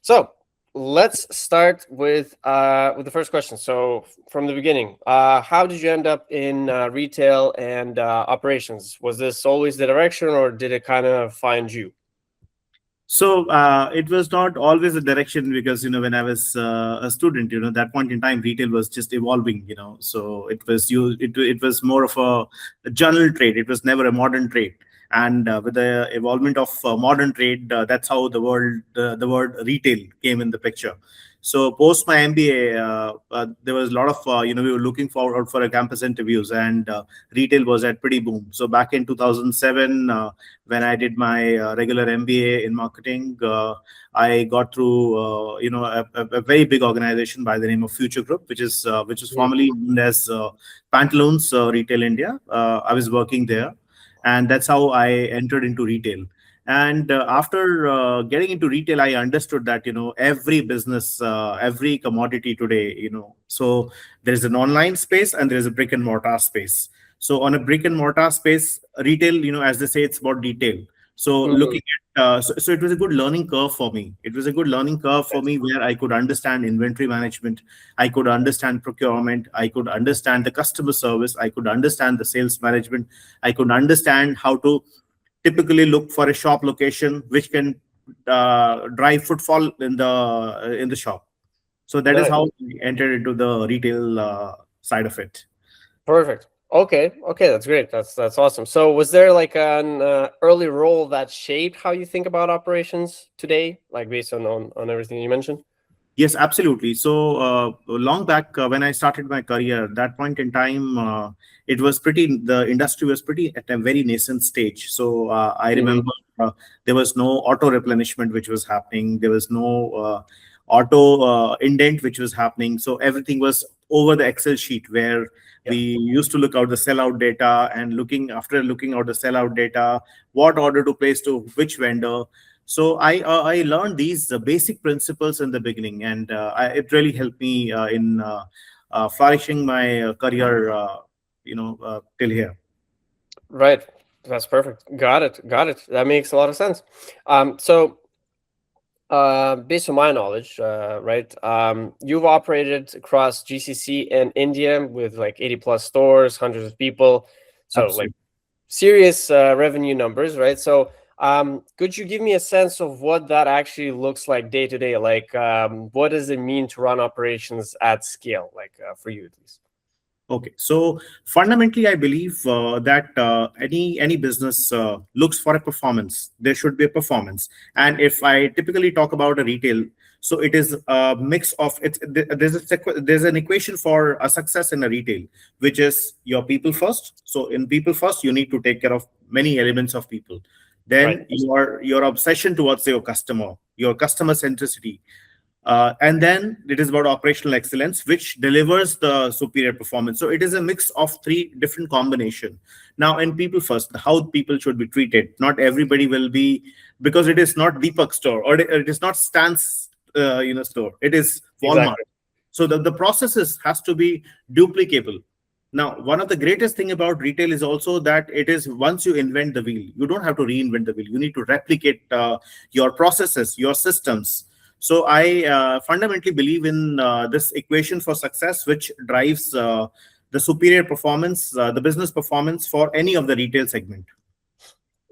So let's start with the first question. So from the beginning, how did you end up in retail and operations? Was this always the direction, or did it kind of find you? So it was not always a direction because when I was a student, that point in time retail was just evolving. So it was more of a journal trade. It was never a modern trade. And with the evolvement of modern trade, that's how the word retail came in the picture. So post my MBA, there was a lot of we were looking forward for a campus interviews, and retail was at pretty boom. So back in 2007. When I did my regular MBA in marketing, I got through a very big organization by the name of Future Group, which is Mhm. formerly known as Pantaloons Retail India. I was working there, and that's how I entered into retail. And after getting into retail, I understood that every business, every commodity today, so there is an online space and there is a brick and mortar space. So on a brick and mortar space, retail, as they say, it's about detail. So Mhm. looking at, so it was a good learning curve for me. It was a good learning curve for me where I could understand inventory management, I could understand procurement, I could understand the customer service, I could understand the sales management, I could understand how to typically look for a shop location which can drive footfall in the shop. So that is Nice. how I entered into the retail side of it. Perfect. Okay. Okay. That's great. That's awesome. So, was there like an early role that shaped how you think about operations today, like based on everything you mentioned? Yes, absolutely. So long back when I started my career, that point in time, the industry was pretty at a very nascent stage. So I Hmm. remember there was no auto replenishment which was happening. There was no auto indent which was happening. So everything was over the Excel sheet where Yeah. we used to look out the sellout data, and looking out the sellout data, what order to place to which vendor. So I learned these basic principles in the beginning, and it really helped me in flourishing my career. Till here. Right. That's perfect. Got it. Got it. That makes a lot of sense. So, based on my knowledge, right, you've operated across GCC and India with like 80 plus stores, hundreds of people. So, like Absolutely. serious revenue numbers, right? So, could you give me a sense of what that actually looks like day to day? Like, what does it mean to run operations at scale, like for you at least? Okay, so fundamentally, I believe that any business looks for a performance. There should be a performance, and if I typically talk about a retail, so it is a mix of it's there's an equation for a success in a retail, which is your people first. So in people first, you need to take care of many elements of people. Right. Then your obsession towards your customer centricity, and then it is about operational excellence, which delivers the superior performance. So it is a mix of three different combination. Now, in people first, how people should be treated. Not everybody will be, because it is not Deepak store, or it is not Stan's store. It is Walmart. Exactly. So the processes has to be duplicable. Now, one of the greatest thing about retail is also that it is, once you invent the wheel, you don't have to reinvent the wheel. You need to replicate your processes, your systems. So I fundamentally believe in this equation for success, which drives the superior performance, the business performance for any of the retail segment.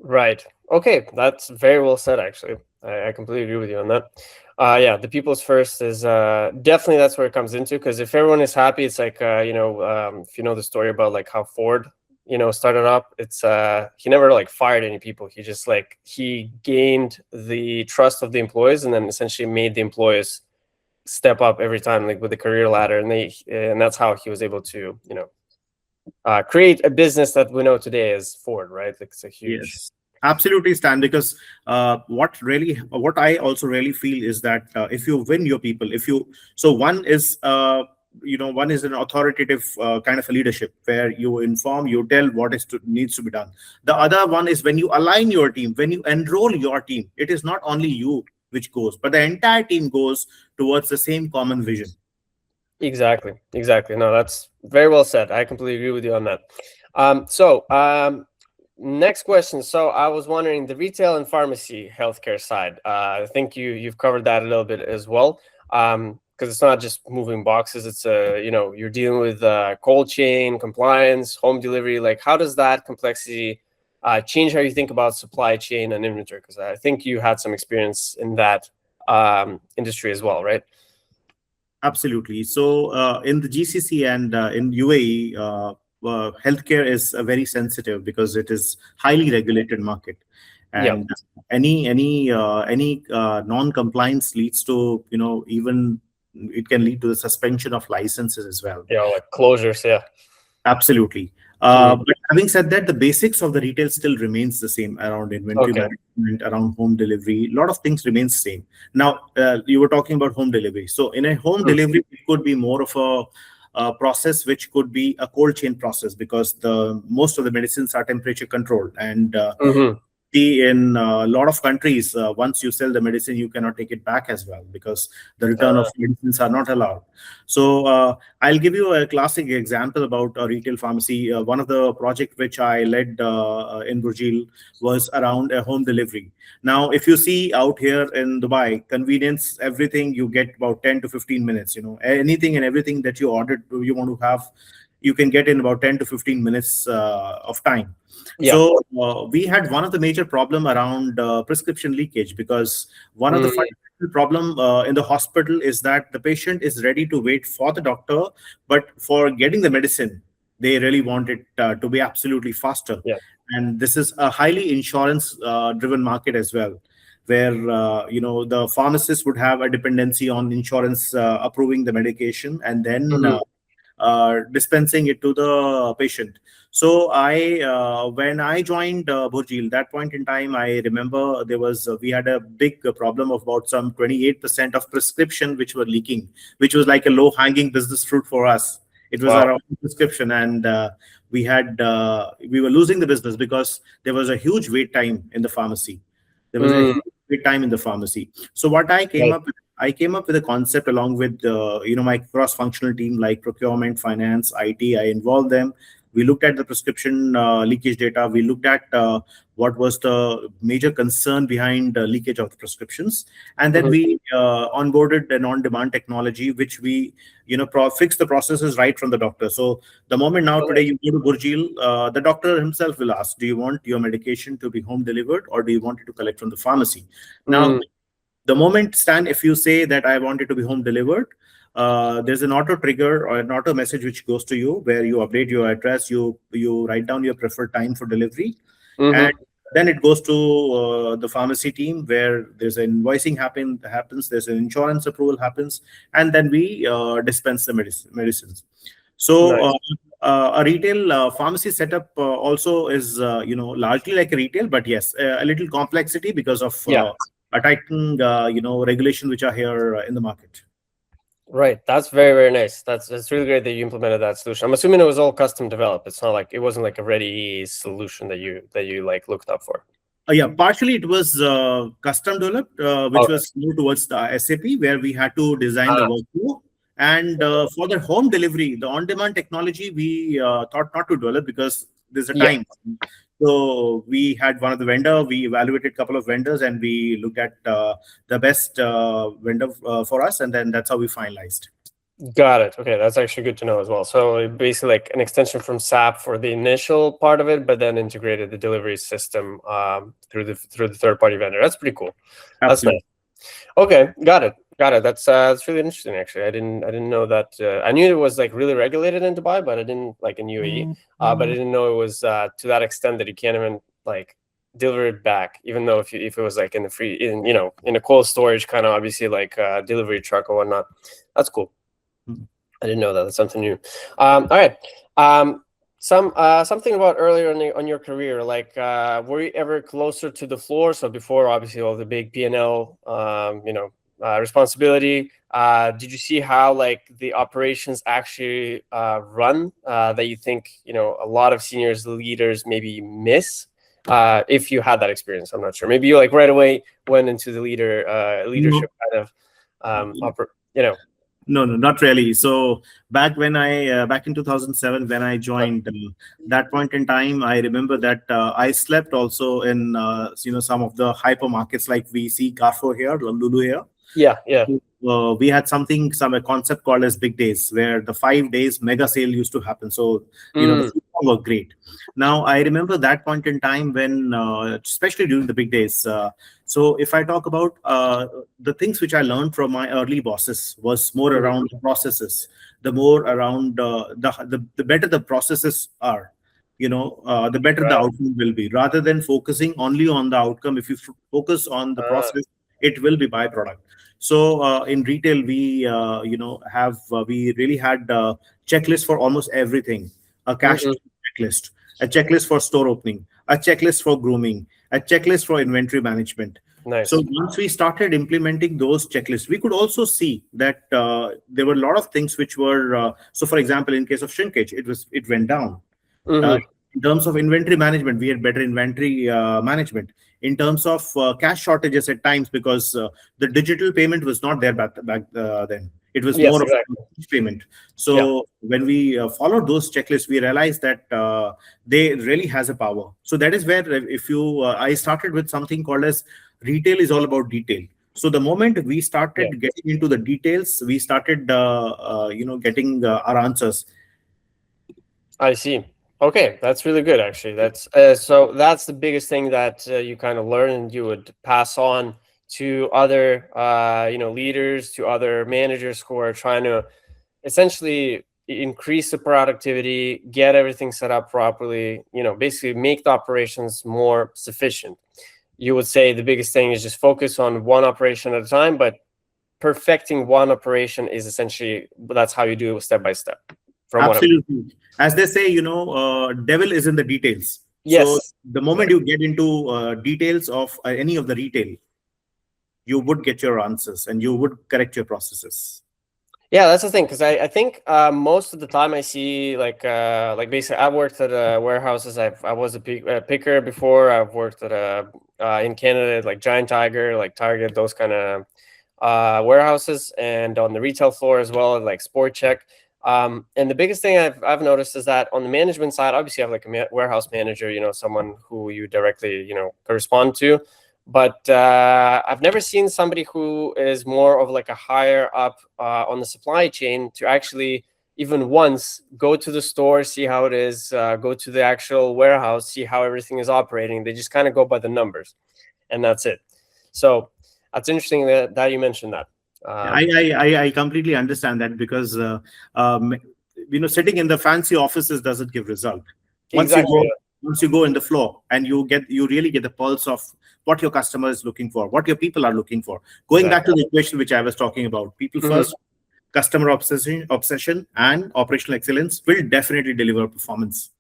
Right. Okay, that's very well said. Actually, I completely agree with you on that. Yeah, the people's first is definitely that's where it comes into, because if everyone is happy, it's like if you know the story about like how Ford started up, it's he never like fired any people. He just like he gained the trust of the employees and then essentially made the employees step up every time, like with the career ladder, and that's how he was able to create a business that we know today as Ford. Right, like it's a huge. Yes, absolutely, Stan. Because what I also really feel is that if you win your people, if you so one is an authoritative kind of a leadership where you inform, you tell what needs to be done. The other one is when you align your team, when you enroll your team. It is not only you which goes, but the entire team goes towards the same common vision. Exactly. Exactly. No, that's very well said. I completely agree with you on that. So, Next question. So I was wondering the retail and pharmacy healthcare side. I think you've covered that a little bit as well. Because it's not just moving boxes. It's you're dealing with cold chain compliance, home delivery. Like, how does that complexity change how you think about supply chain and inventory? Because I think you had some experience in that industry as well, right? Absolutely. So in the GCC and in UAE, healthcare is very sensitive because it is highly regulated market, Yeah. and any non-compliance leads to, even it can lead to the suspension of licenses as well. Yeah, like closures. Yeah. Absolutely. Mhm. But having said that, the basics of the retail still remains the same around inventory Okay. management, around home delivery. A lot of things remains same. Now, you were talking about home delivery. So in a home Mm. delivery, it could be more of a process which could be a cold chain process because the most of the medicines are temperature controlled, and Mhm. see in a lot of countries, once you sell the medicine, you cannot take it back as well because the return of medicines are not allowed. So I'll give you a classic example about a retail pharmacy. One of the project which I led in Burjil was around a home delivery. Now, if you see out here in Dubai, convenience, everything you get about 10 to 15 minutes. Anything and everything that you ordered, you want to have, you can get in about 10 to 15 minutes of time. Yeah. So we had one of the major problem around prescription leakage because one of the Mm. fundamental problem in the hospital is that the patient is ready to wait for the doctor, but for getting the medicine, they really want it to be absolutely faster. Yeah. And this is a highly insurance driven market as well, where the pharmacist would have a dependency on insurance approving the medication and then Mhm. dispensing it to the patient. So when I joined Burjil, that point in time, I remember we had a big problem of about some 28% of prescription which were leaking, which was like a low hanging business fruit for us. It was Wow. our own prescription, and we were losing the business because there was a huge wait time in the pharmacy. There was a Mm. huge wait time in the pharmacy. So what Right. I came up with a concept along with my cross-functional team like procurement, finance, IT. I involved them. We looked at the prescription leakage data. We looked at what was the major concern behind leakage of the prescriptions, and then Mhm. we onboarded an on-demand technology, which we fix the processes right from the doctor. So the moment now Oh, today nice. you go to Burjil, the doctor himself will ask, "Do you want your medication to be home delivered, or do you want it to collect from the pharmacy?" Now, Mm. the moment, Stan, if you say that I want it to be home delivered, there's an auto trigger or an auto message which goes to you where you update your address, you write down your preferred time for delivery, and Mhm. then it goes to the pharmacy team where there's an invoicing happens, there's an insurance approval happens, and then we dispense the medicines. So Nice. a retail pharmacy setup also is largely like a retail, but yes, a little complexity because of Yeah. a tightening regulation which are here in the market. Right. That's very, very nice. That's really great that you implemented that solution. I'm assuming it was all custom developed. It's not like it wasn't like a ready solution that you like looked up for. Yeah, partially it was custom developed, which Okay. was more towards the SAP, where we had to design the Ah, workflow. And for the home delivery, the on-demand technology, we thought not to develop because there's a yeah. time. So we had one of the vendor, we evaluated a couple of vendors, and we looked at the best vendor for us, and then that's how we finalized. Got it. Okay, that's actually good to know as well. So basically like an extension from SAP for the initial part of it, but then integrated the delivery system through the third party vendor. That's pretty cool. That's nice. Absolutely. Okay, got it. Got it. That's really interesting actually. I didn't know that. I knew it was like really regulated in Dubai, but I didn't like in UAE. But I didn't know it was to that extent that you can't even like deliver it back, even though if it was like in the free in a cold storage kind of obviously like delivery truck or whatnot. That's cool. Mhm. I didn't know that. That's something new. All right. Something about earlier on your career, like were you ever closer to the floor? So before, obviously, all the big P&L, responsibility. Did you see how like the operations actually run? That you think a lot of seniors leaders maybe miss. If you had that experience, I'm not sure. Maybe you like right away went into the leadership kind of, you know. No, no, not really. So back in 2007 when I Uh, joined, that point in time, I remember that I slept also in some of the hypermarkets like we see Carrefour here, Lulu here. yeah, yeah. We had some a concept called as big days, where the 5 days mega sale used to happen. So the Mm, food were great. Now I remember that point in time when, especially during the big days. So if I talk about the things which I learned from my early bosses was more mhm. around the processes. The more around the better the processes are, the better the Right. outcome will be. Rather than focusing only on the outcome, if you focus on the Uh, process, it will be byproduct. So in retail, we really had checklists for almost everything. A cash mhm. checklist, a checklist for store opening, a checklist for grooming, a checklist for inventory management. So Nice. once we started implementing those checklists, we could also see that there were a lot of things which were. So, for example, in case of shrinkage, it went down. Uh, Hmm. in terms of inventory management, we had better inventory management. In terms of cash shortages at times, because the digital payment was not there back then. It was Yes, more of a exactly. cash payment. Yeah, So when we followed those checklists, we realized that they really has a power. So that is where, if you, I started with something called as retail is all about detail. So the moment we yeah. started getting into the details, we started, getting our answers. I see. Okay, that's really good actually. That's so that's the biggest thing that you kind of learn and you would pass on to other leaders, to other managers who are trying to essentially increase the productivity, get everything set up properly, basically make the operations more sufficient. You would say the biggest thing is just focus on one operation at a time, but perfecting one operation is essentially that's how you do it step by step from what I'm. Absolutely. As they say, devil is in the details. So Yes. the moment you get into details of any of the retail, you would get your answers and you would correct your processes. Yeah, that's the thing because I think most of the time I see like basically I worked at warehouses. I was a picker before. I've worked at in Canada like Giant Tiger, like Target, those kind of warehouses, and on the retail floor as well, like Sport Check. And the biggest thing I've noticed is that on the management side, obviously you have like a warehouse manager, someone who you directly correspond to, but I've never seen somebody who is more of like a higher up on the supply chain to actually even once go to the store, see how it is, go to the actual warehouse, see how everything is operating. They just kind of go by the numbers, and that's it. So that's interesting that you mentioned that. I, Um, I completely understand that, because um, sitting in the fancy offices doesn't give result. Once you exactly. go once you go in the floor, and you really get the pulse of what your customer is looking for, what your people are looking for. Going back Exactly. to the equation which I was talking about, people Mhm. first, customer obsession, and operational excellence will definitely deliver performance.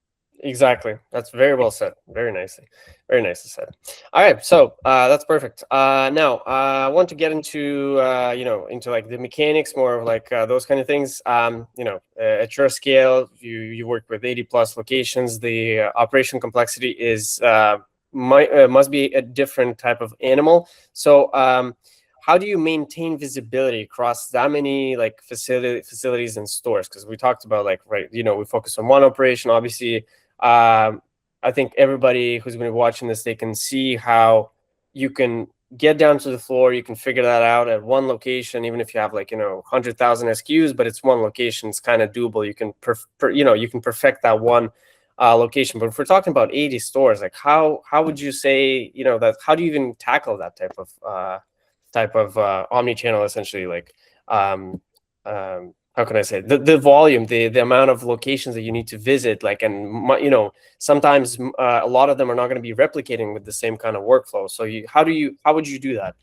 Exactly. That's very well said. Very nicely. Very nicely said. All right. So that's perfect. Now I want to get into into like the mechanics, more of like those kind of things. At your scale, you work with 80 plus locations. The operation complexity is must be a different type of animal. So how do you maintain visibility across that many like facilities and stores? Because we talked about like right, we focus on one operation, obviously. I think everybody who's going to be watching this, they can see how you can get down to the floor. You can figure that out at one location, even if you have like 100,000 SKUs, but it's one location. It's kind of doable. You can you can perfect that one location. But if we're talking about 80 stores, like how would you say that? How do you even tackle that type of omni-channel essentially like how can I say the volume, the amount of locations that you need to visit, like, and sometimes a lot of them are not going to be replicating with the same kind of workflow. So how would you do that?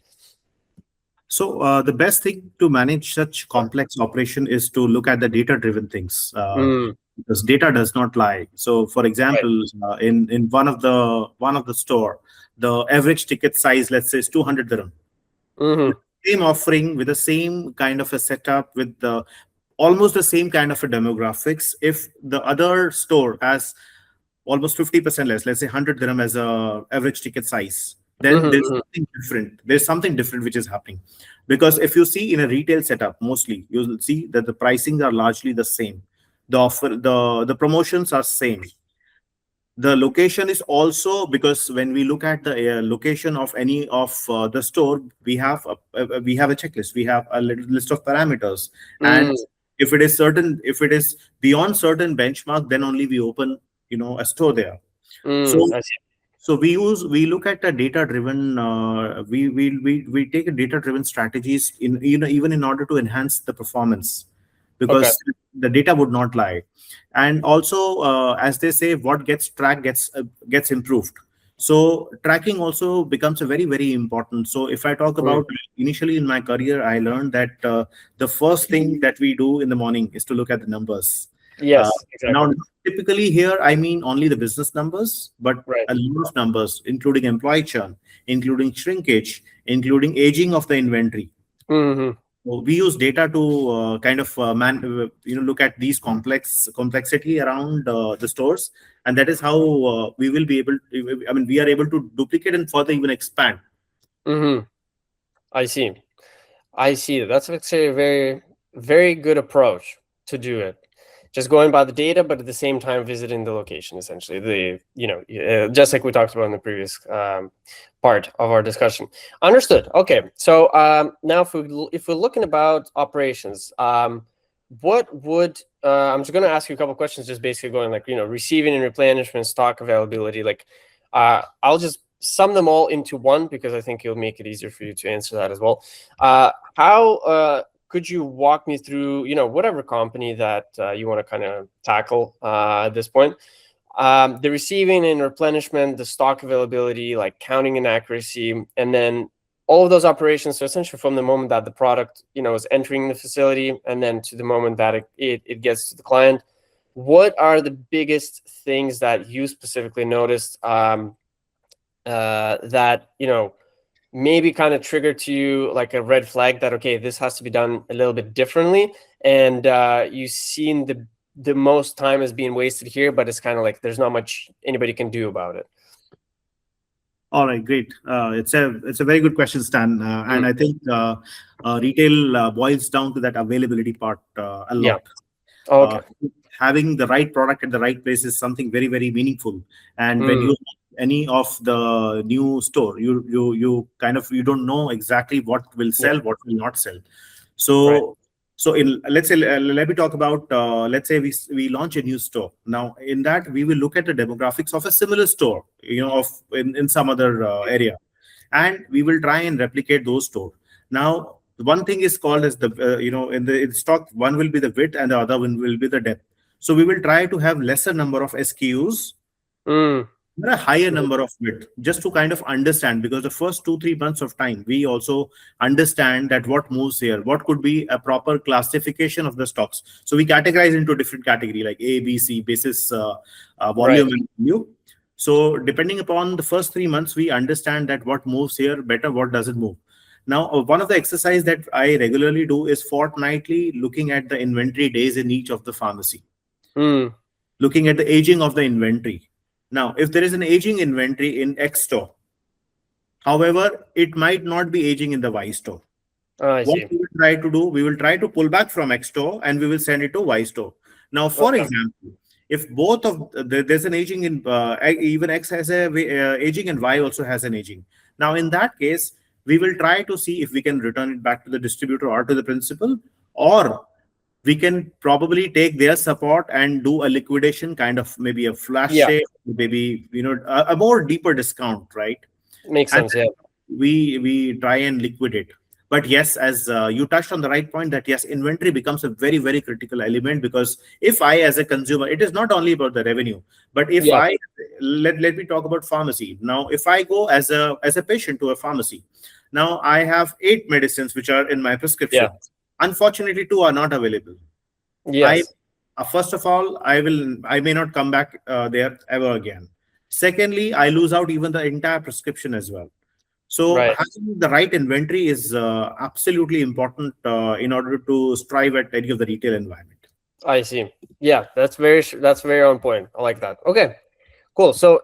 So the best thing to manage such complex operation is to look at the data-driven things, Mm, because data does not lie. So, for right. example, in one of the store, the average ticket size, let's say, is 200 dirham. Hmm. Same offering with the same kind of a setup, with the almost the same kind of a demographics. If the other store has almost 50% less, let's say 100 dirham as a average ticket size, then Mm-hmm, there's mm-hmm. something different. There's something different which is happening. Because if you see in a retail setup, mostly you'll see that the pricings are largely the same. The offer, the promotions are same. The location is also, because when we look at the location of any of the store, we have a checklist, we have a little list of parameters. And Mm, if it is beyond certain benchmark, then only we open a store there. So I see. we look at a data driven we take a data driven strategies in even in order to enhance the performance, Okay. because the data would not lie. And also, as they say, what gets tracked gets improved. So tracking also becomes a very very important. So if I talk Mm. about, initially in my career, I learned that the first thing that we do in the morning is to look at the numbers. uh, Yes, exactly. Now, typically here, I mean only the business numbers, but Right. a lot of numbers, including employee churn, including shrinkage, including aging of the inventory. Mm-hmm. So we use data to kind of look at these complexity around the stores, and that is how we will be able. I mean, we are able to duplicate and further even expand. Mm-hmm. I see. I see. That's actually a very, very good approach to do it. Just going by the data, but at the same time visiting the location. Essentially, just like we talked about in the previous part of our discussion. Understood. Okay. So now, if we're looking about operations, what would I'm just going to ask you a couple questions, just basically going like receiving and replenishment, stock availability. Like, I'll just sum them all into one because I think it'll make it easier for you to answer that as well. How could you walk me through, whatever company that you want to kind of tackle at this point? The receiving and replenishment, the stock availability, like counting and accuracy, and then all of those operations. So essentially, from the moment that the product, is entering the facility, and then to the moment that it gets to the client, what are the biggest things that you specifically noticed that maybe kind of trigger to you like a red flag that, okay, this has to be done a little bit differently, and you've seen the most time is being wasted here, but it's kind of like there's not much anybody can do about it. All right, great. It's a very good question, Stan, and Mm. I think retail boils down to that availability part a Yeah. lot. Oh, uh, okay. Having the right product at the right place is something very very meaningful. And when Mm. you any of the new store, you kind of, you don't know exactly what will Yeah. sell, what will not sell. Right. So so in, let's say, let me talk about, let's say we launch a new store. Now in that, we will look at the demographics of a similar store, of in some other area, and we will try and replicate those stores. Now, one thing is called as the in stock, one will be the width and the other one will be the depth. So we will try to have lesser number of SKUs, Mm. a higher Mm. number of width, just to kind of understand, because the first 2 3 months of time, we also understand that what moves here, what could be a proper classification of the stocks. So we categorize into different category like A, B, C basis, Right. volume and value. So depending upon the first 3 months, we understand that what moves here better, what doesn't move. Now, one of the exercise that I regularly do is fortnightly looking at the inventory days in each of the pharmacy, Mm. looking at the aging of the inventory. Now, if there is an aging inventory in X store, however, it might not be aging in the Y store. I What see. we will try to do, we will try to pull back from X store and we will send it to Y store. Now, for Okay. example, if both of there's an aging in even X has a aging and Y also has an aging. Now, in that case, we will try to see if we can return it back to the distributor or to the principal, or we can probably take their support and do a liquidation, kind of maybe a flash Yeah. sale, maybe a more deeper discount, right? Makes And sense. Yeah. we try and liquidate. But yes, as you touched on the right point, that yes, inventory becomes a very very critical element, because if I, as a consumer, it is not only about the revenue, but if Yeah. I let me talk about pharmacy. Now if I go as a patient to a pharmacy, now I have 8 medicines which are in my Yeah. prescription. Unfortunately, two are not available. I Yes. First of all, I may not come back there ever again. Secondly, I lose out even the entire prescription as well. So Right. having the right inventory is absolutely important in order to strive at any of the retail environment. I see. Yeah, that's very on point. I like that. Okay. Cool. So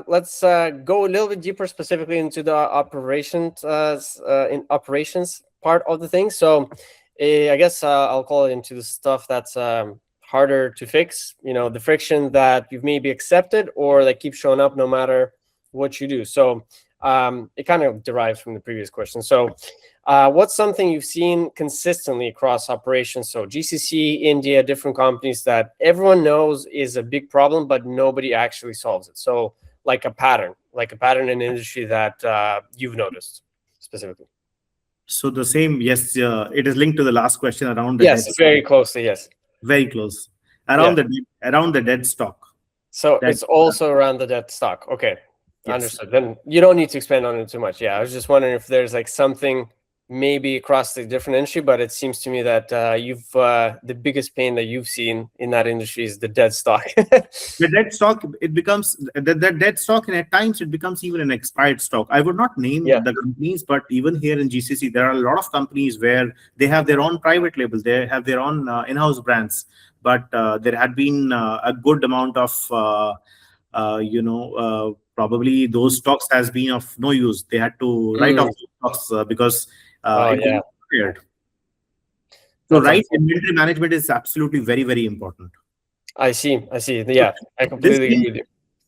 let's go a little bit deeper, specifically into the operations in operations part of the thing. So I guess I'll call it into the stuff that's harder to fix. You know, the friction that you've maybe accepted or that keeps showing up no matter what you do. So it kind of derives from the previous question. So what's something you've seen consistently across operations? So GCC, India, different companies that everyone knows is a big problem, but nobody actually solves it. So like a pattern in the industry that you've noticed specifically. So the same, yes, it is linked to the last question around the Yes, dead stock. very closely. Yes. Very close. Yeah. Around the dead stock. So That it's also around the debt stock. Okay. yes. Understood. Then you don't need to expand on it too much. Yeah. I was just wondering if there's like something maybe across the different industry, but it seems to me that you've the biggest pain that you've seen in that industry is the dead stock. The dead stock, it becomes the dead stock, and at times it becomes even an expired stock. I would not name Yeah. the companies, but even here in GCC, there are a lot of companies where they have their own private labels, they have their own in-house brands, but there had been a good amount of probably those stocks has been of no use. They had to write off Mm. those stocks because Oh it got yeah. expired. So That's right unfortunate. inventory management is absolutely very, very important. I see. I see. So Yeah. I this completely agree being with you.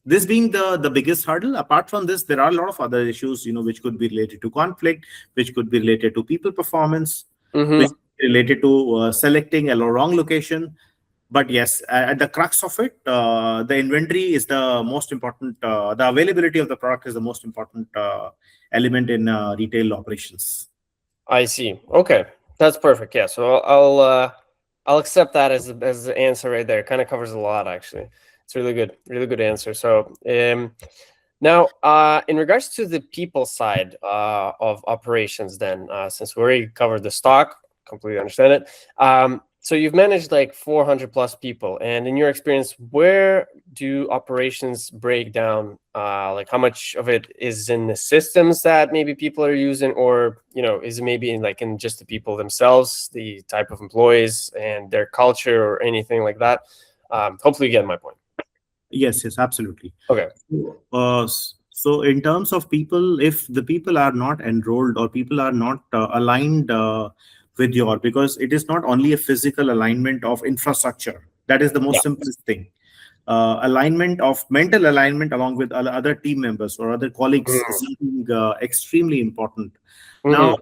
this being the biggest hurdle, apart from this, there are a lot of other issues, which could be related to conflict, which could be related to people performance, which Mm-hmm. could be related to selecting a wrong location. But yes, at the crux of it, the inventory is the most important. The availability of the product is the most important element in retail operations. I see. Okay, that's perfect. Yeah, so I'll accept that as the answer right there. Kind of covers a lot actually. It's really good answer. So now in regards to the people side of operations, then since we already covered the stock, completely understand it. So you've managed like 400 plus people, and in your experience, where do operations break down? Like how much of it is in the systems that maybe people are using, or is it maybe in just the people themselves, the type of employees and their culture, or anything like that? Hopefully, you get my point. Yes, yes, absolutely. Okay. So in terms of people, if the people are not enrolled or people are not aligned with because it is not only a physical alignment of infrastructure, that is the Yeah. most simplest thing. Alignment of mental alignment along with other team members or other colleagues is something extremely important. Now, Mm-hmm.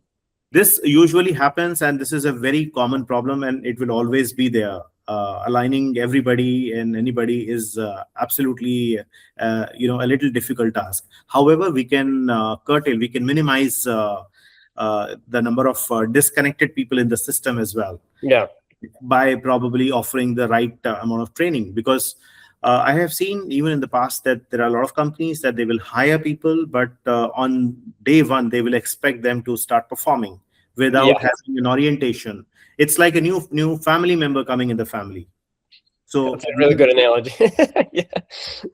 this usually happens, and this is a very common problem, and it will always be there. Aligning everybody and anybody is absolutely, a little difficult task. However, we can we can minimize the number of disconnected people in the system as well Yeah. by probably offering the right amount of training. Because I have seen even in the past that there are a lot of companies that they will hire people, but on day one they will expect them to start performing without Yeah. having an orientation. It's like a new family member coming in the family. That's So a really good analogy. Yeah.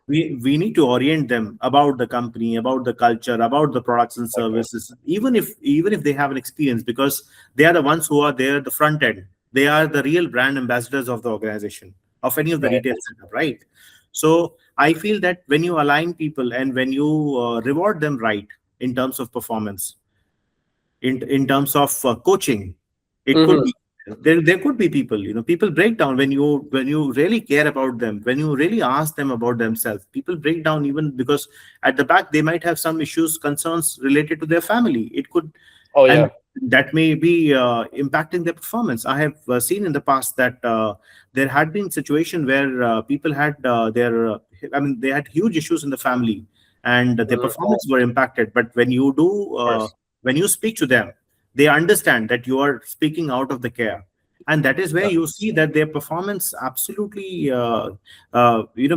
we need to orient them about the company, about the culture, about the products and Okay. services, even if they have an experience, because they are the ones who are there at the front end. They are the real brand ambassadors of the organization, of any of the Right. retail setup, right? So I feel that when you align people and when you reward them right in terms of performance, in terms of coaching, it could Mm-hmm. be there could be people, people break down when you really care about them, when you really ask them about themselves. People break down even because at the back they might have some issues, concerns related to their family. It could, Oh and yeah. that may be impacting their performance. I have seen in the past that there had been situation where people had they had huge issues in the family, and their Mhm. performance were impacted. But when you do Of course. when you speak to them, they understand that you are speaking out of the care, and that is where Yeah. you see that their performance absolutely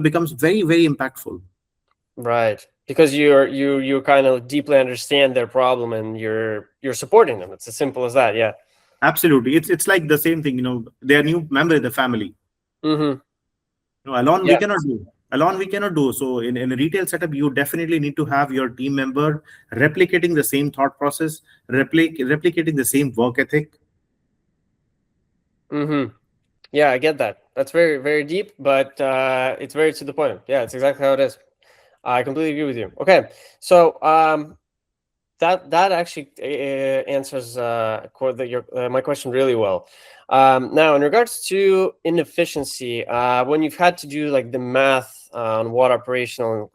becomes very, very impactful. Right. Because you kind of deeply understand their problem and you're supporting them. It's as simple as that. Yeah. Absolutely, it's like the same thing. They are new member in the family. Mm-hmm. Alone we Yeah. cannot do. Alone we cannot do. So in a retail setup, you definitely need to have your team member replicating the same thought process, replicating the same work ethic. Mm-hmm. Yeah, I get that. That's very, very deep, but it's very to the point. Yeah, it's exactly how it is. I completely agree with you. Okay, so that actually answers my question really well. Now, in regards to inefficiency, when you've had to do like the math on what operational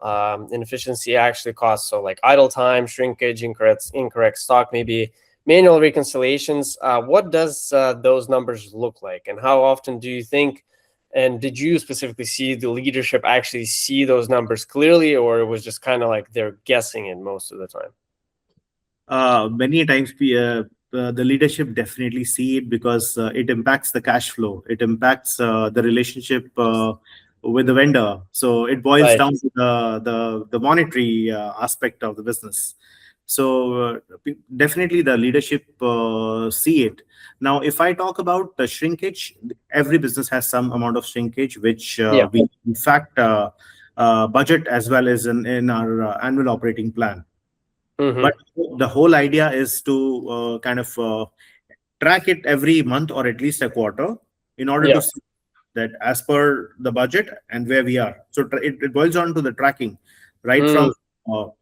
inefficiency actually costs, so like idle time, shrinkage, incorrect stock, maybe manual reconciliations, what does those numbers look like, and how often do you think? And did you specifically see the leadership actually see those numbers clearly, or it was just kind of like they're guessing it most of the time? Many times the leadership definitely see it because it impacts the cash flow, it impacts the relationship with the vendor, so it boils Right. down to the monetary aspect of the business. So definitely the leadership see it. Now if I talk about the shrinkage, every business has some amount of shrinkage which Yeah. we in fact budget as well as in our annual operating plan. But Mm-hmm. the whole idea is to kind of track it every month or at least a quarter in order Yeah. to see that as per the budget and where we are. So it boils down to the tracking, right from Mm,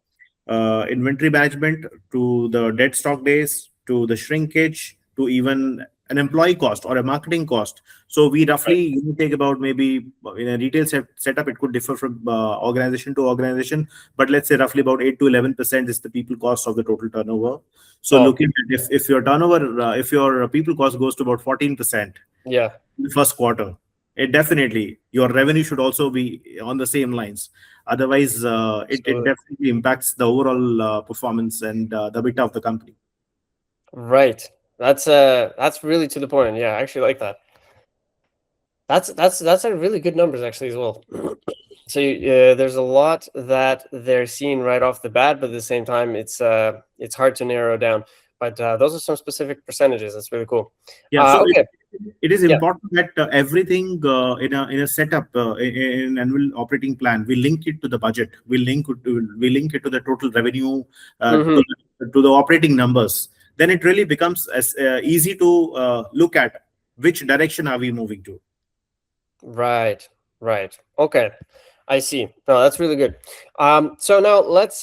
uh, inventory management to the dead stock days to the shrinkage to even an employee cost or a marketing cost. So we right. roughly take about maybe in a retail setup, it could differ from organization to organization, but let's say roughly about 8 to 11% is the people cost of the total turnover. So Oh, looking at if your turnover, if your people cost goes to about 14% yeah. in the first quarter, it definitely your revenue should also be on the same lines. Otherwise, it Absolutely. definitely impacts the overall performance and the bit of the company. Right. That's really to the point. Yeah, I actually like that. That's a really good numbers actually as well. So there's a lot that they're seeing right off the bat, but at the same time, it's hard to narrow down. But those are some specific percentages. That's really cool. Yeah, so Okay. it is Yeah. important that everything in a setup in annual operating plan, we link it to the budget, we link it to the total revenue, Mm-hmm. to the operating numbers. Then it really becomes as easy to look at which direction are we moving to. Right, right. Okay, I see. No, that's really good. So now let's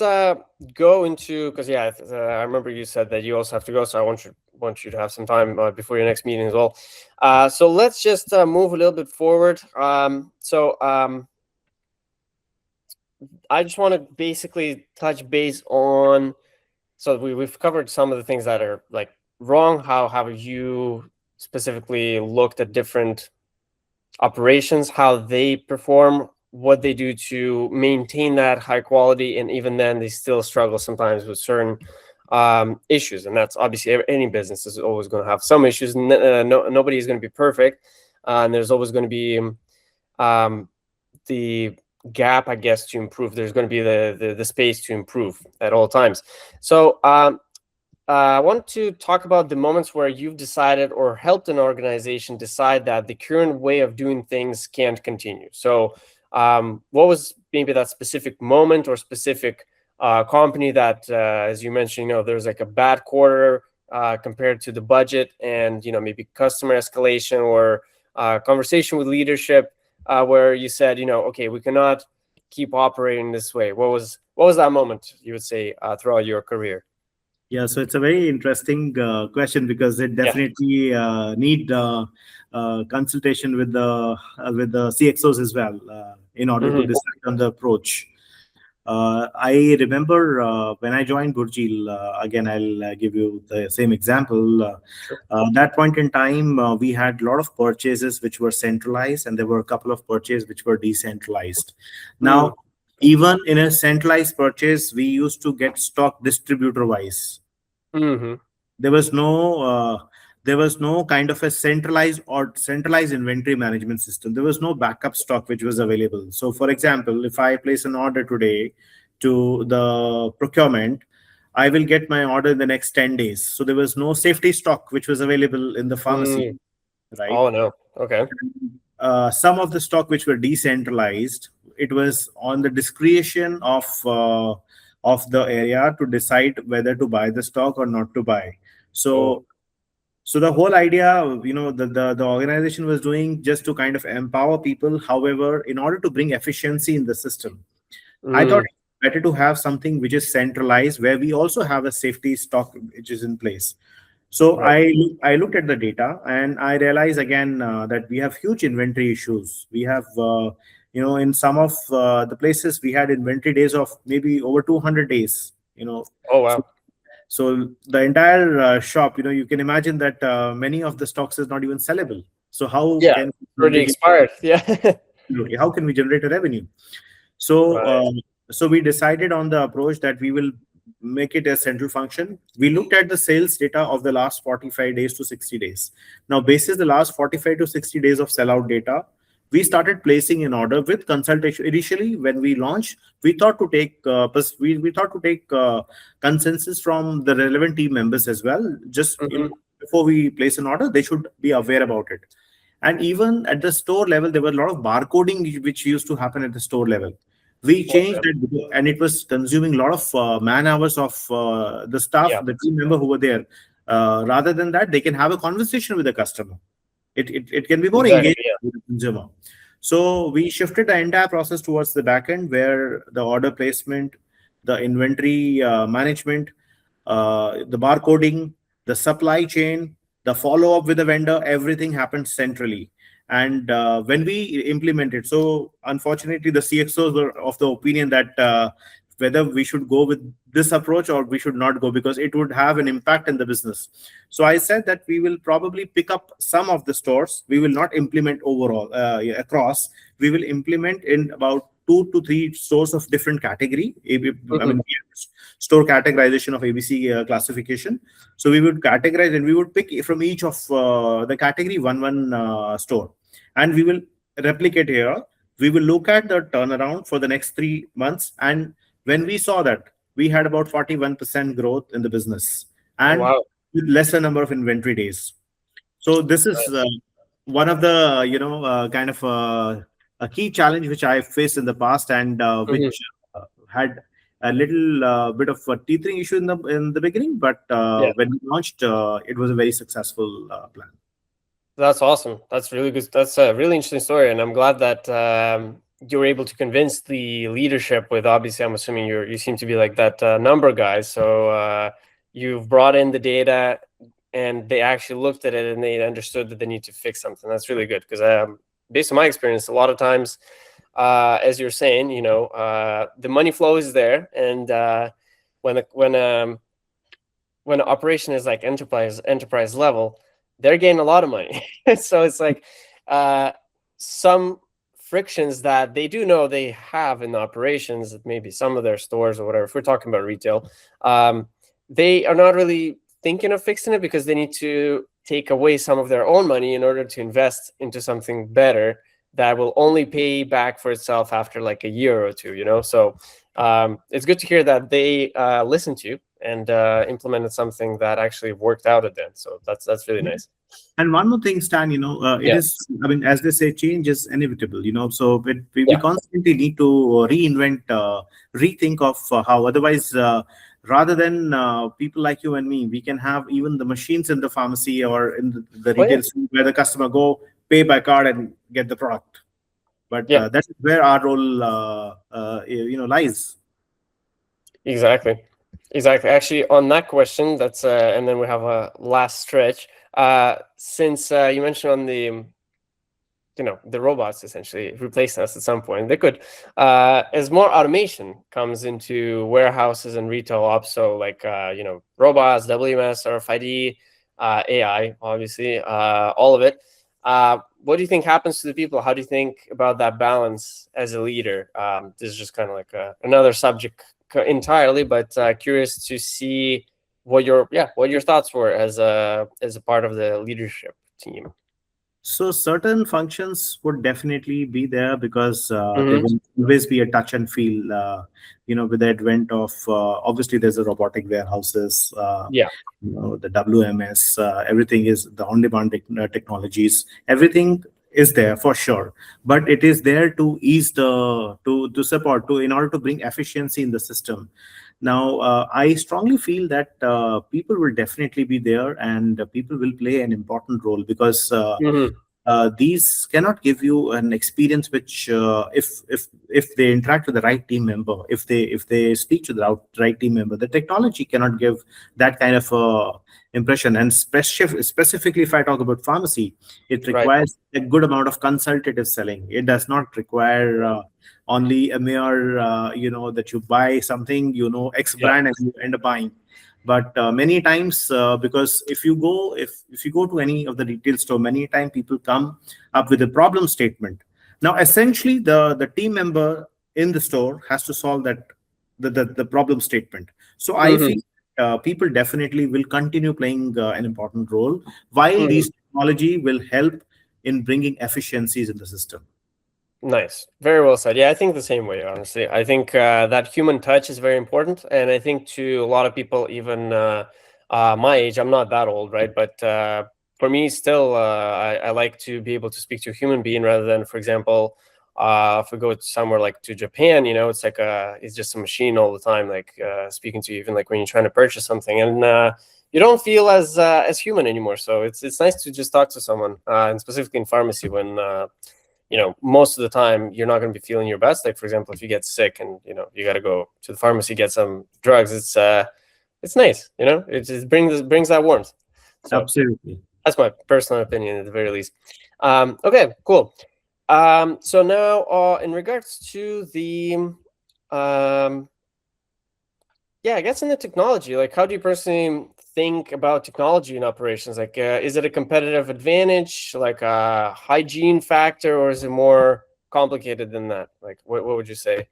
go into, because yeah, I remember you said that you also have to go, so I want you to have some time before your next meeting as well. So let's just move a little bit forward. I just want to basically touch base on. So we've covered some of the things that are like wrong. How have you specifically looked at different operations, how they perform, what they do to maintain that high quality, and even then they still struggle sometimes with certain issues. And that's obviously any business is always going to have some issues. Nobody is going to be perfect, and there's always going to be the gap, I guess, to improve. There's going to be the space to improve at all times. So I want to talk about the moments where you've decided or helped an organization decide that the current way of doing things can't continue. So, what was maybe that specific moment or specific company that, as you mentioned, there's like a bad quarter compared to the budget, and maybe customer escalation or conversation with leadership where you said, okay, we cannot keep operating this way. What was that moment you would say throughout your career? Yeah, so it's a very interesting question because it Yeah. definitely need consultation with the CXOs as well in order to Hmm. decide on the approach. I remember when I joined Burjil, again, I'll give you the same example. Sure. That point in time, we had a lot of purchases which were centralized, and there were a couple of purchases which were decentralized. Mm. Now, even in a centralized purchase, we used to get stock distributor wise. Mhm. There was no there was no kind of a centralized inventory management system. There was no backup stock which was available. So for example, if I place an order today to the procurement, I will get my order in the next 10 days. So there was no safety stock which was available in the pharmacy, Mm. right? Oh, no. Okay. Some of the stock which were decentralized, it was on the discretion of the area to decide whether to buy the stock or not to buy. Oh. So the whole idea, the organization was doing just to kind of empower people. However, in order to bring efficiency in the system, I thought Mm, it's better to have something which is centralized, where we also have a safety stock which is in place. So right. I looked at the data and I realized again that we have huge inventory issues. We have in some of the places we had inventory days of maybe over 200 days. Oh So wow. the entire shop, you can imagine that many of the stocks is not even sellable. So how Yeah. can Already we expired. Yeah. how can we generate a revenue? So, Right. so we decided on the approach that we will make it a central function. We looked at the sales data of the last 45 days to 60 days. Now, basis the last 45 to 60 days of sellout data, we started placing an order with consultation. Initially, when we launched, we thought to take we thought to take consensus from the relevant team members as well. Just Hmm. before we place an order, they should be aware about it. And even at the store level, there were a lot of barcoding which used to happen at the store level. We changed Okay. that, and it was consuming a lot of man hours of the staff, Yeah. the team member who were there. Rather than that, they can have a conversation with the customer. It can be more engaging Exactly. Yeah. with the consumer. So we shifted the entire process towards the back end, where the order placement, the inventory management, the barcoding, the supply chain, the follow up with the vendor, everything happens centrally. And when we implement it, so unfortunately, the CXOs were of the opinion that whether we should go with this approach or we should not go, because it would have an impact in the business. So I said that we will probably pick up some of the stores. We will not implement overall across. We will implement in about 2 to 3 stores of different category. I Hmm. mean, we have store categorization of ABC classification. So we would categorize and we would pick from each of the category one store, and we will replicate here. We will look at the turnaround for the next 3 months, and when we saw that we had about 41% growth in the business Oh and wow. with lesser number of inventory days. So this is Nice. one of the kind of a key challenge which I faced in the past, and Hmm. which had a little bit of a teething issue in the beginning, but Yeah. when we launched, it was a very successful plan. That's awesome. That's really good. That's a really interesting story, and I'm glad that you were able to convince the leadership. With obviously, I'm assuming you seem to be like that number guy. So you've brought in the data, and they actually looked at it and they understood that they need to fix something. That's really good because based on my experience, a lot of times, as you're saying, the money flow is there, and when when an operation is like enterprise level, they're getting a lot of money. So it's like uh, some frictions that they do know they have in the operations, maybe some of their stores or whatever. If we're talking about retail, they are not really thinking of fixing it because they need to take away some of their own money in order to invest into something better that will only pay back for itself after like a year or two. So it's good to hear that they listened to you and implemented something that actually worked out at the end. So that's really nice. And one more thing, Stan, it Yeah. is, I mean, as they say, change is inevitable, so we Yeah. constantly need to reinvent, rethink of how, otherwise, rather than people like you and me, we can have even the machines in the pharmacy or in the Oh yeah. retail store where the customer go, pay by card and get the product. But Yeah. that's where our role, lies. Exactly. Exactly. Actually, on that question, that's and then we have a last stretch. Since you mentioned on the robots essentially replacing us at some point, they could as more automation comes into warehouses and retail ops, so like robots, WMS, RFID, AI, obviously, all of it. What do you think happens to the people? How do you think about that balance as a leader? This is just kind of like another subject entirely, but curious to see what your thoughts were as a part of the leadership team. So certain functions would definitely be there, because there Hmm. will always be a touch and feel. With the advent of, obviously there's a robotic warehouses, Yeah. the WMS, everything is the on-demand technologies. Everything is there for sure, but it is there to ease the to support, to in order to bring efficiency in the system. Now, I strongly feel that people will definitely be there, and people will play an important role, because Hmm. these cannot give you an experience which, if they interact with the right team member, if they speak to the right team member, the technology cannot give that kind of impression. And specifically, if I talk about pharmacy, it Right. requires a good amount of consultative selling. It does not require only a mere, that you buy something, X Yeah. brand, and you end up buying. But many times, because if you go to any of the retail store, many times people come up with a problem statement. Now essentially, the team member in the store has to solve that, the problem statement. So I Hmm. feel people definitely will continue playing an important role, while Hmm. these technology will help in bringing efficiencies in the system. Nice. Very well said. Yeah, I think the same way, honestly. I think that human touch is very important. And I think to a lot of people, even my age, I'm not that old, right? But for me, still, I like to be able to speak to a human being rather than, for example, if we go somewhere like to Japan, it's like it's just a machine all the time, like speaking to you, even like when you're trying to purchase something. And you don't feel as human anymore. So it's nice to just talk to someone, and specifically in pharmacy when most of the time you're not going to be feeling your best. Like for example, if you get sick and you got to go to the pharmacy get some drugs, it's nice. It just brings that warmth. So Absolutely. that's my personal opinion at the very least. Okay, cool. So now in regards to the yeah, I guess in the technology, like how do you personally think about technology in operations? Like, is it a competitive advantage, like a hygiene factor, or is it more complicated than that? Like, what would you say?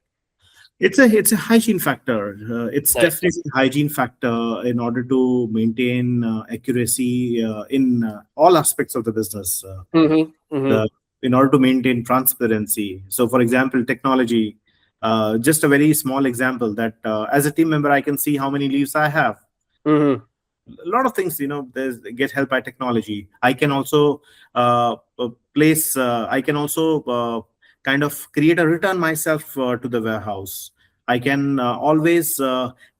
It's a hygiene factor. It's Nice. definitely a hygiene factor in order to maintain accuracy in all aspects of the business. Mm-hmm. Mm-hmm. The In order to maintain transparency. So, for example, technology. Just a very small example that as a team member, I can see how many leaves I have. Mm-hmm. A lot of things, there's get help by technology. I can also place. I can also kind of create a return myself to the warehouse. I can always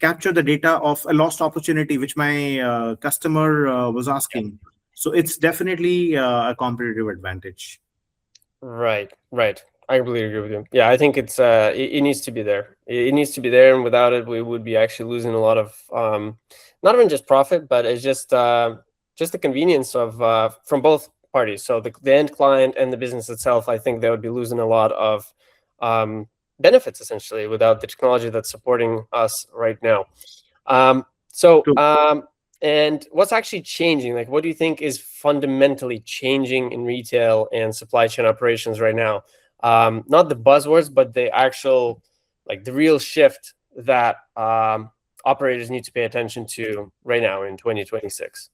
capture the data of a lost opportunity which my customer was asking. So it's definitely a competitive advantage. Right, right. I completely agree with you. Yeah, I think it needs to be there. It needs to be there, and without it, we would be actually losing a lot of not even just profit, but it's just the convenience of from both parties. So the end client and the business itself, I think they would be losing a lot of um, benefits essentially without the technology that's supporting us right now. Um, so, True. and what's actually changing? Like, what do you think is fundamentally changing in retail and supply chain operations right now? Not the buzzwords, but the actual, like, the real shift that operators need to pay attention to right now in 2026.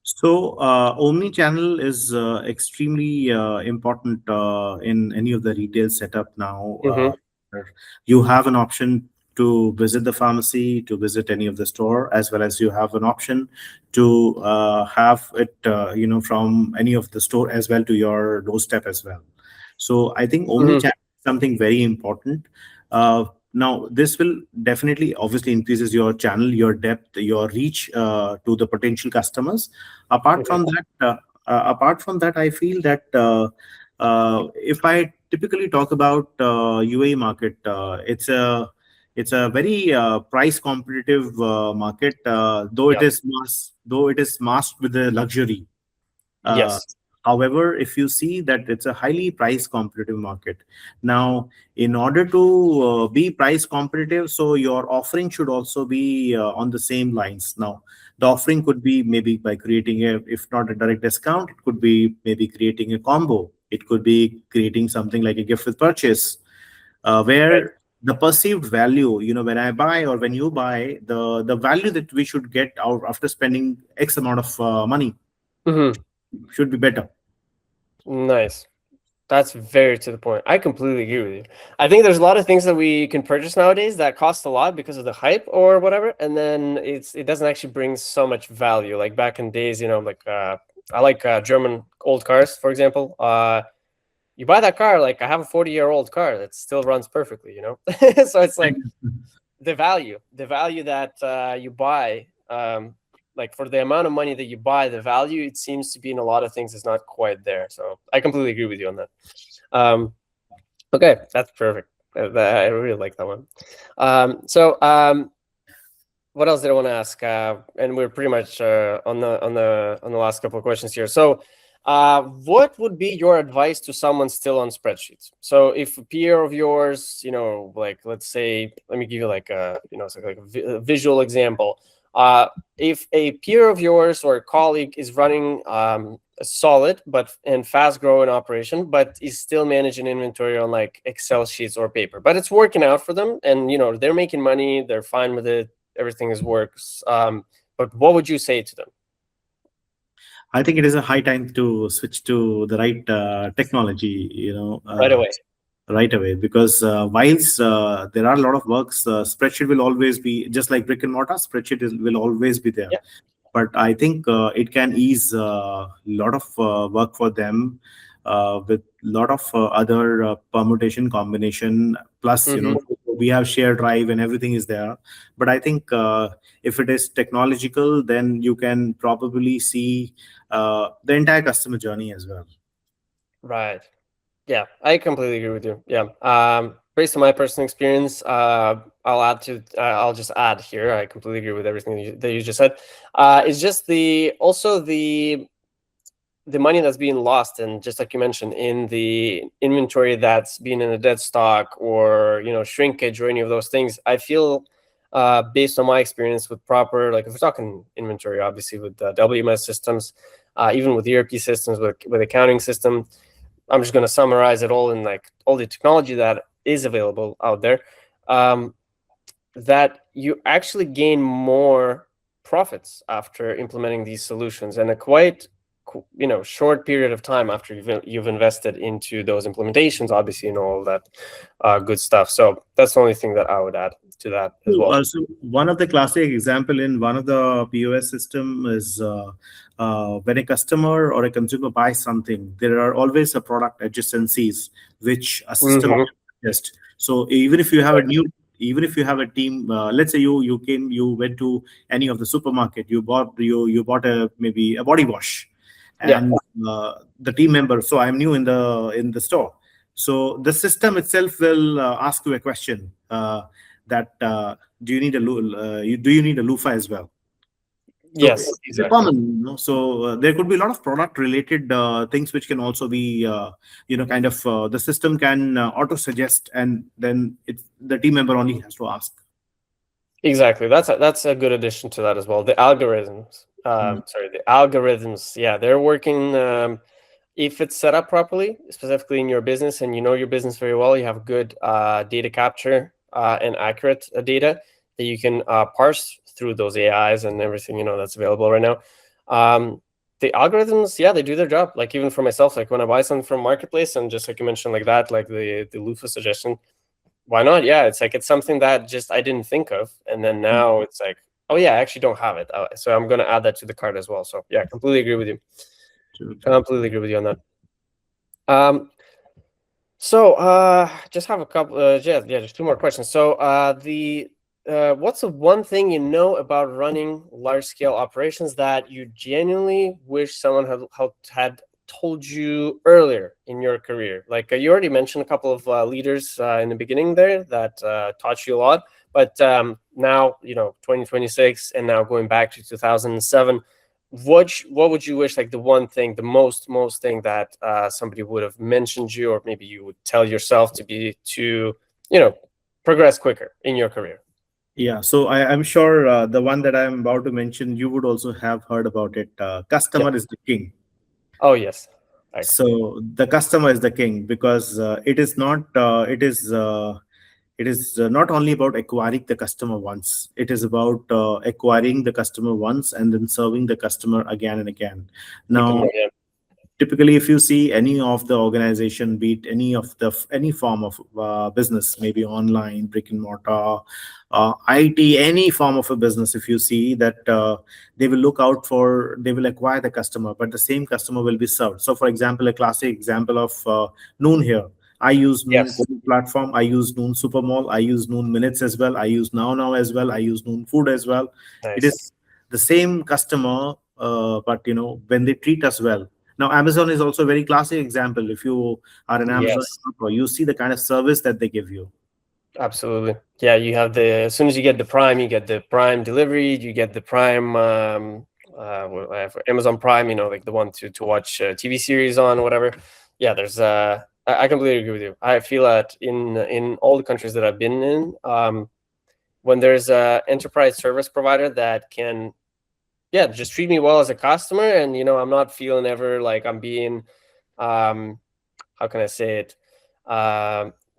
So, omni-channel is extremely important in any of the retail setup now. Mm-hmm. Where you have an option to visit the pharmacy, to visit any of the store, as well as you have an option to have it, from any of the store as well to your doorstep as well. So, I think Mm-hmm. omni-channel is something very important. Now, this will definitely, obviously, increases your channel, your depth, your reach to the potential customers. Apart Mm-hmm. from that, I feel that if I typically talk about UAE market, it's a very price competitive market, Yep. though it is masked with the luxury. Uh, Yes. However, if you see that it's a highly price competitive market. Now, in order to be price competitive, so your offering should also be on the same lines. Now, the offering could be maybe by creating if not a direct discount, it could be maybe creating a combo. It could be creating something like a gift with purchase, Right. where the perceived value, when I buy or when you buy, the value that we should get out after spending X amount of money Mm-hmm. should be better. Nice. That's very to the point. I completely agree with you. I think there's a lot of things that we can purchase nowadays that cost a lot because of the hype or whatever, and then it doesn't actually bring so much value. Like back in days, like I like German old cars, for example. You buy that car, like I have a 40-year-old car that still runs perfectly, so it's like the value that you buy, like for the amount of money that you buy, the value, it seems to be in a lot of things is not quite there. So I completely agree with you on that. Okay, that's perfect. I really like that one. What else did I want to ask? And we're pretty much on the last couple of questions here. So, what would be your advice to someone still on spreadsheets? So, if a peer of yours, like let's say, let me give you like a visual example. If a peer of yours or a colleague is running a solid and fast growing operation, but is still managing inventory on like Excel sheets or paper, but it's working out for them, and they're making money, they're fine with it, everything is works. But what would you say to them? I think it is a high time to switch to the right technology, Right away. right away, because whilst there are a lot of works, spreadsheet will always be just like brick and mortar. Will always be there, Yeah. but I think it can ease a lot of work for them with a lot of other permutation combination. Plus, Mm-hmm. we have shared drive and everything is there. But I think if it is technological, then you can probably see the entire customer journey as well. Right. Yeah, I completely agree with you. Yeah. Based on my personal experience, I'll just add here. I completely agree with everything that you just said. It's just the money that's being lost, and just like you mentioned, in the inventory that's being in a dead stock, or shrinkage, or any of those things. I feel, based on my experience with proper, like if we're talking inventory, obviously with WMS systems, even with ERP systems, with accounting system, I'm just going to summarize it all in like all the technology that is available out there, that you actually gain more profits after implementing these solutions, and a quite short period of time after you've invested into those implementations, obviously, all that good stuff. So that's the only thing that I would add to that as well. So one of the classic example in one of the POS system is when a customer or a consumer buys something, there are always a product adjacencies which a system Mhm. adjusts. So even if you have a team, let's say you went to any of the supermarket, you bought a maybe a body wash, Yeah, and the team member. So I'm new in the store. So the system itself will ask you a question. That do you need do you need a loofah as well? So yes, it's a exactly. common, so there could be a lot of product related things which can also be kind of the system can auto suggest, and then the team member only has to ask. Exactly. That's a good addition to that as well. The algorithms. Mm. The algorithms. Yeah, they're working. If it's set up properly, specifically in your business, and you know your business very well, you have good data capture and accurate data that you can parse through those AIs and everything that's available right now. The algorithms, yeah, they do their job. Like even for myself, like when I buy something from marketplace, and just like you mentioned, like that, like the loofah suggestion, why not? Yeah, it's like it's something that just I didn't think of, and then now it's like, oh yeah, I actually don't have it, so I'm gonna add that to the cart as well. So yeah, completely agree with you. True, true. Completely agree with you on that. So just have a couple. Yeah, just two more questions. So the what's the one thing you know about running large scale operations that you genuinely wish someone had told you earlier in your career? Like you already mentioned a couple of leaders in the beginning there that taught you a lot, but now 2026, and now going back to 2007, what would you wish, like the one thing, the most thing that somebody would have mentioned you, or maybe you would tell yourself to progress quicker in your career? Yeah, so I'm sure the one that I'm about to mention, you would also have heard about it. Yeah. Customer is the king. Oh yes. I So the customer is the king, because it is not only about acquiring the customer once. It is about acquiring the customer once and then serving the customer again and again. Keep it Now, moving. typically, if you see any of the organization, be it any form of business, maybe online, brick and mortar, IT, any form of a business, if you see that they will acquire the customer, but the same customer will be served. So for example, a classic example of Noon here. I use Noon Yes. Coding platform, I use Noon Supermall, I use Noon Minutes as well, I use Now as well, I use Noon Food as well. It Nice. is the same customer, but when they treat us well. Now, Amazon is also a very classic example. If you are an Amazon Yes. developer, you see the kind of service that they give you. Absolutely. Yeah, you have as soon as you get the Prime, you get the Prime delivery, you get the Prime, for Amazon Prime, like the one to watch TV series on or whatever. Yeah, I completely agree with you. I feel that in all the countries that I've been in, when there's a enterprise service provider that can, yeah, just treat me well as a customer, and I'm not feeling ever like I'm being, how can I say it?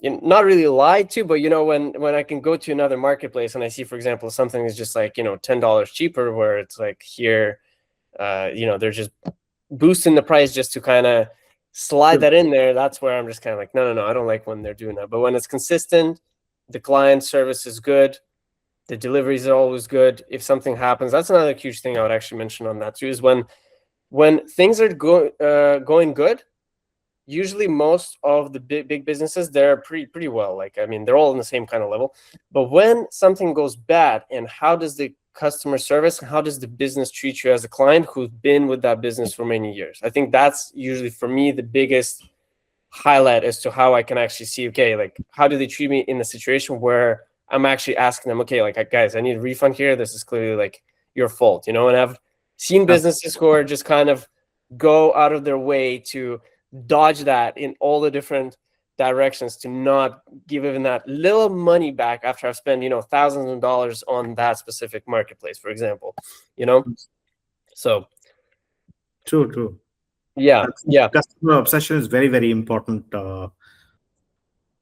Not really lied to, but when I can go to another marketplace and I see, for example, something is just like $10 cheaper, where it's like here, they're just boosting the price just to kind of slide Sure. that in there. That's where I'm just kind of like, no, no, no, I don't like when they're doing that. But when it's consistent, the client service is good, the deliveries are always good. If something happens, that's another huge thing I would actually mention on that too, is when things are going good. Usually most of the big businesses, they're pretty well, like, I mean, they're all in the same kind of level. But when something goes bad, and how does the customer service, how does the business treat you as a client who's been with that business for many years? I think that's usually for me the biggest highlight as to how I can actually see, okay, like, how do they treat me in a situation where I'm actually asking them, okay, like, guys, I need a refund here, this is clearly like your fault. And I've seen businesses who are just kind of go out of their way to dodge that in all the different directions, to not give even that little money back after I've spent thousands of dollars on that specific marketplace, for example. So True. yeah, yeah. Customer obsession is very, very important.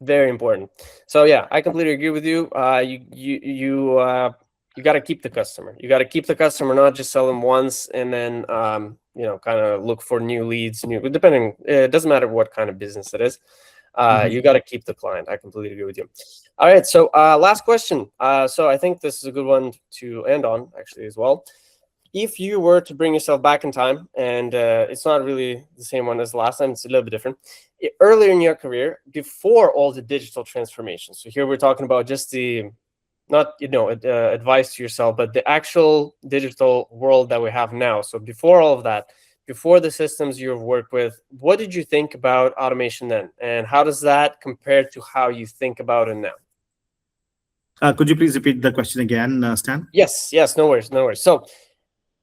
Very important. So yeah, I completely agree with you. You got to keep the customer. You got to keep the customer, not just sell them once and then kind of look for new leads. Depending, it doesn't matter what kind of business it is. Mhm. You got to keep the client. I completely agree with you. All right. So last question. So I think this is a good one to end on, actually, as well. If you were to bring yourself back in time, and it's not really the same one as the last time, it's a little bit different. Earlier in your career, before all the digital transformation. So here we're talking about just not advice to yourself, but the actual digital world that we have now. So before all of that, before the systems you've worked with, what did you think about automation then, and how does that compare to how you think about it now? Could you please repeat the question again, Stan? Yes, no worries. So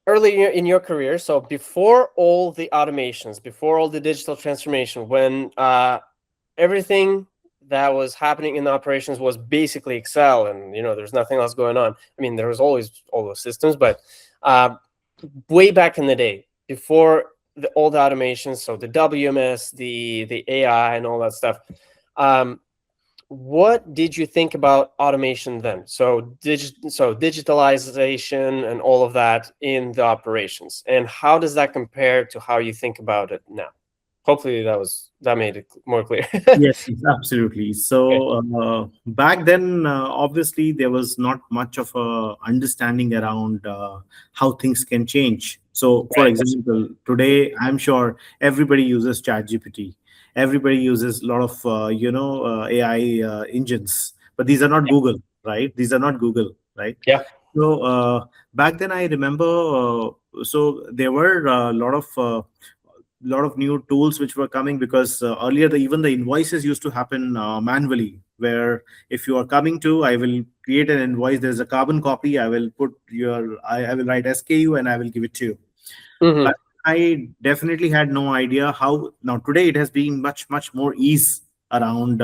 early in your career, so before all the automations, before all the digital transformation, when everything that was happening in the operations was basically Excel, and there's nothing else going on. I mean, there was always all those systems, but way back in the day, before all the automations, so the WMS, the AI, and all that stuff. What did you think about automation then? So digitalization and all of that in the operations, and how does that compare to how you think about it now? Hopefully that made it more clear. Yes, absolutely. Okay. So back then, obviously, there was not much of a understanding around how things can change. So, for Right. example, today, I'm sure everybody uses ChatGPT. Everybody uses a lot of AI engines, but these are not Google, right? These are not Google, right? Yeah. So back then, I remember. So there were a lot of new tools which were coming, because earlier even the invoices used to happen manually, where if you are coming to, I will create an invoice, there's a carbon copy, I will put I will write SKU and I will give it to you. Mm-hmm. But I definitely had no idea how. Now today it has been much more ease around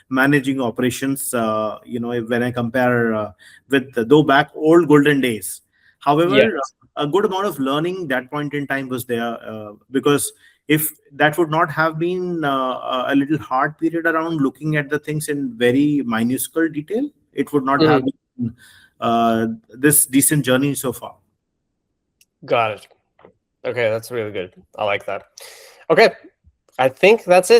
managing operations, when I compare with though back old golden days. Yeah. However, a good amount of learning that point in time was there, because if that would not have been a little hard period around looking at the things in very minuscule detail, it would not have Mm-hmm. been this decent journey so far. Got it. Okay, that's really good. I like that. Okay, I think that's it.